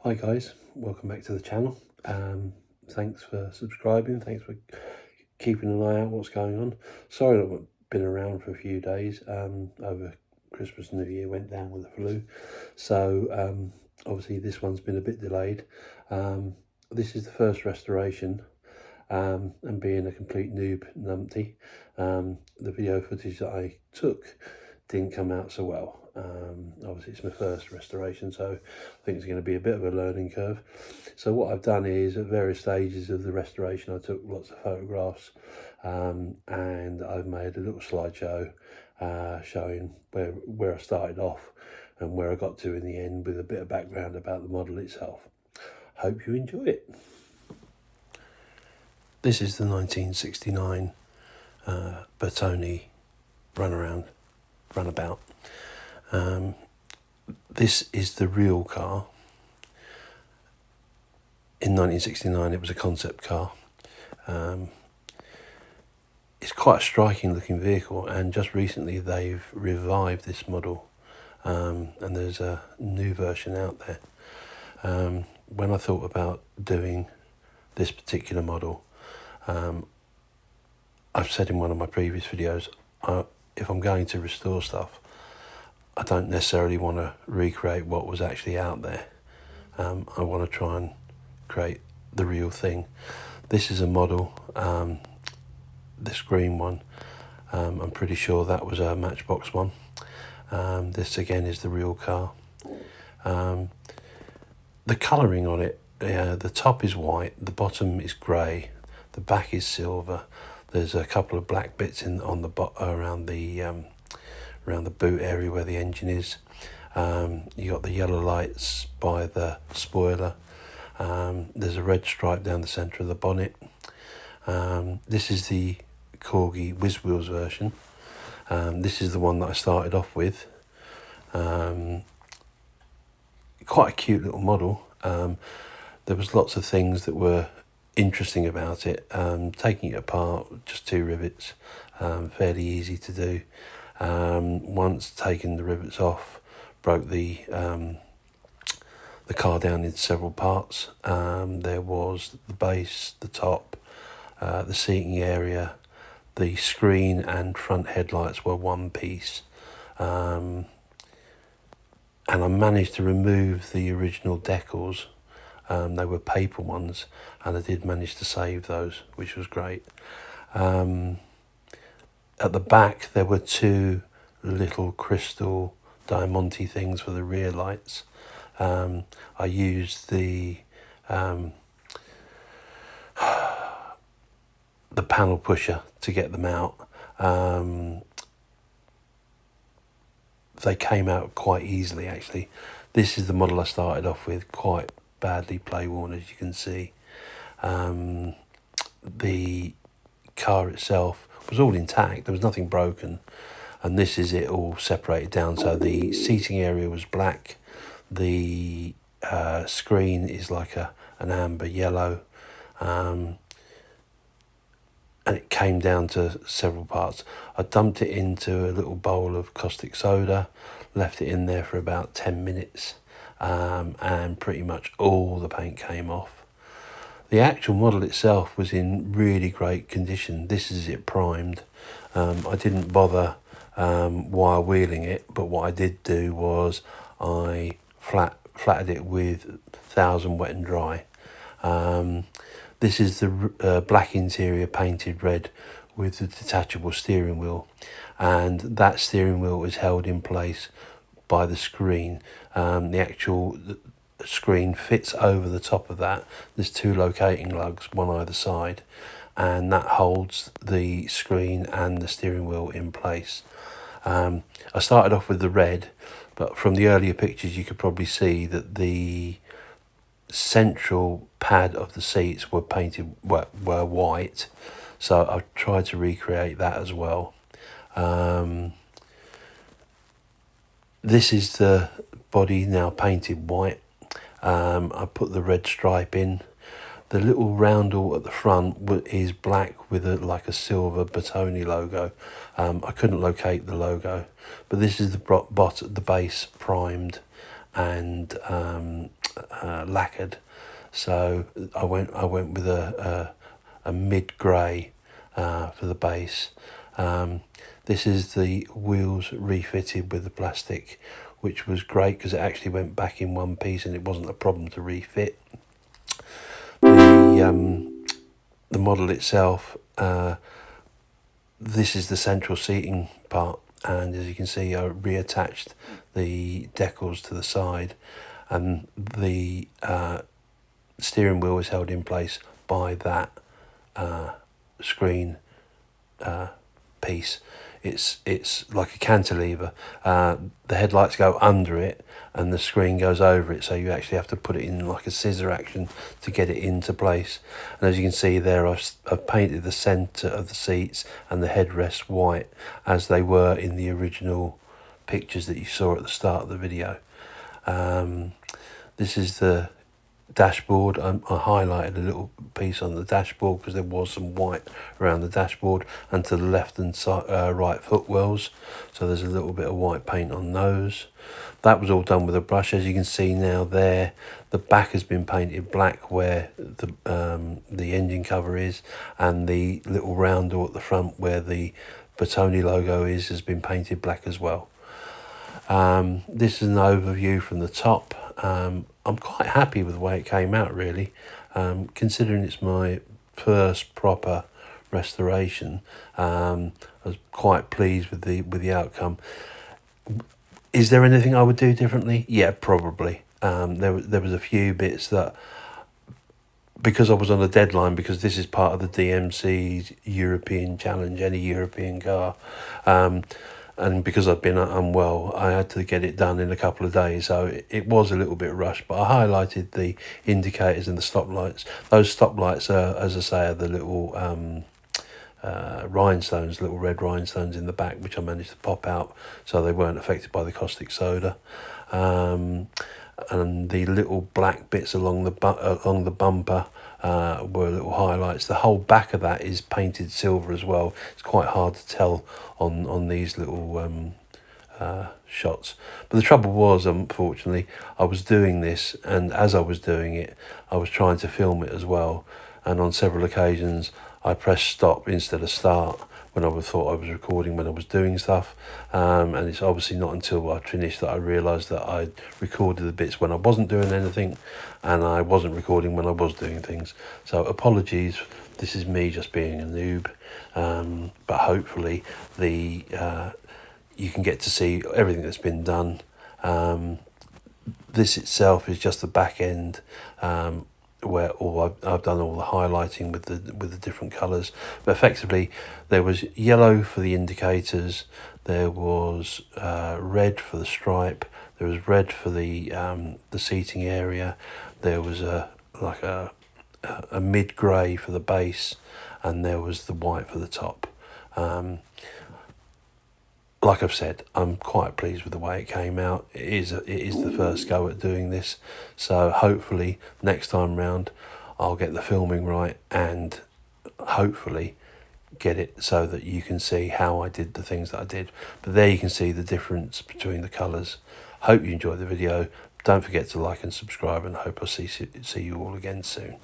Hi guys, welcome back to the channel. Thanks for subscribing, thanks for keeping an eye out what's going on. Sorry that I've been around for a few days. Over Christmas and New Year went down with the flu, so obviously this one's been a bit delayed. This is the first restoration, and being a complete noob numpty, the video footage that I took didn't come out so well. Obviously it's my first restoration, so I think it's going to be a bit of a learning curve. So what I've done is, at various stages of the restoration, I took lots of photographs, and I've made a little slideshow showing where I started off and where I got to in the end, with a bit of background about the model itself. Hope you enjoy it. This is the 1969 Bertone Runabout. This is the real car. In 1969 it was a concept car. It's quite a striking looking vehicle, and just recently they've revived this model, and there's a new version out there. When I thought about doing this particular model, I've said in one of my previous videos, if I'm going to restore stuff, I don't necessarily want to recreate what was actually out there. I want to try and create the real thing. This is a model, this green one, I'm pretty sure that was a Matchbox one. This again is the real car. The colouring on it, the top is white, the bottom is grey, the back is silver. There's a couple of black bits around the boot area where the engine is. You got the yellow lights by the spoiler. There's a red stripe down the centre of the bonnet. This is the Corgi Whizzwheels version. This is the one that I started off with. Quite a cute little model. There was lots of things that were interesting about it. Taking it apart, just 2 rivets, fairly easy to do. Once taking the rivets off, broke the car down into several parts. There was the base, the top, the seating area, the screen and front headlights were one piece, and I managed to remove the original decals. They were paper ones, and I did manage to save those, which was great. At the back there were 2 little crystal diamante things for the rear lights. I used the panel pusher to get them out. They came out quite easily actually. This is the model I started off with, quite badly play-worn, as you can see. The car itself was all intact, there was nothing broken, and this is it all separated down. So the seating area was black, the screen is like an amber yellow, and it came down to several parts. I dumped it into a little bowl of caustic soda, left it in there for about 10 minutes, and pretty much all the paint came off. The actual model itself was in really great condition. This is it primed. I didn't bother wire wheeling it, but what I did do was I flattered it with 1000 wet and dry. This is the black interior painted red with the detachable steering wheel, and that steering wheel is held in place by the screen. The actual screen fits over the top of that. There's 2 locating lugs, one either side, and that holds the screen and the steering wheel in place. I started off with the red, but from the earlier pictures you could probably see that the central pad of the seats were painted were white, so I've tried to recreate that as well. This is the body now painted white. I put the red stripe in. The little roundel at the front is black with like a silver Bertone logo. I couldn't locate the logo, but this is the base primed, and lacquered. So I went with a mid grey for the base. This is the wheels refitted with the plastic, which was great because it actually went back in one piece and it wasn't a problem to refit. The model itself, this is the central seating part, and as you can see I reattached the decals to the side, and the steering wheel is held in place by that screen piece. It's like a cantilever. The headlights go under it and the screen goes over it, so you actually have to put it in like a scissor action to get it into place. And as you can see there, I've painted the centre of the seats and the headrest white as they were in the original pictures that you saw at the start of the video. This is the dashboard. I highlighted a little piece on the dashboard because there was some white around the dashboard and to the left and right footwells, so there's a little bit of white paint on those. That was all done with a brush. As you can see now there, the back has been painted black where the engine cover is, and the little round door at the front where the Bertone logo is has been painted black as well. This is an overview from the top. I'm quite happy with the way it came out, really, considering it's my first proper restoration. I was quite pleased with the outcome. Is there anything I would do differently? Yeah, probably. There was a few bits that, because I was on a deadline, because this is part of the DMC's European Challenge, any European car, and because I've been unwell, I had to get it done in a couple of days, so it was a little bit rushed. But I highlighted the indicators and the stoplights. Those stoplights are, as I say, are the little rhinestones, little red rhinestones in the back, which I managed to pop out so they weren't affected by the caustic soda. And the little black bits along the bumper were little highlights. The whole back of that is painted silver as well. It's quite hard to tell on these little shots. But the trouble was, unfortunately, I was doing this, and as I was doing it, I was trying to film it as well. And on several occasions, I pressed stop instead of start when I thought I was recording when I was doing stuff. And it's obviously not until I finished that I realised that I'd recorded the bits when I wasn't doing anything, and I wasn't recording when I was doing things. So apologies, this is me just being a noob. But hopefully you can get to see everything that's been done. This itself is just the back end, where I've done all the highlighting with the different colours. But effectively, there was yellow for the indicators, there was red for the stripe, there was red for the seating area, there was a mid grey for the base, and there was the white for the top. Like I've said, I'm quite pleased with the way it came out. It is the first go at doing this, so hopefully next time round I'll get the filming right and hopefully get it so that you can see how I did the things that I did. But there you can see the difference between the colours. Hope you enjoyed the video. Don't forget to like and subscribe, and I hope I'll see you all again soon.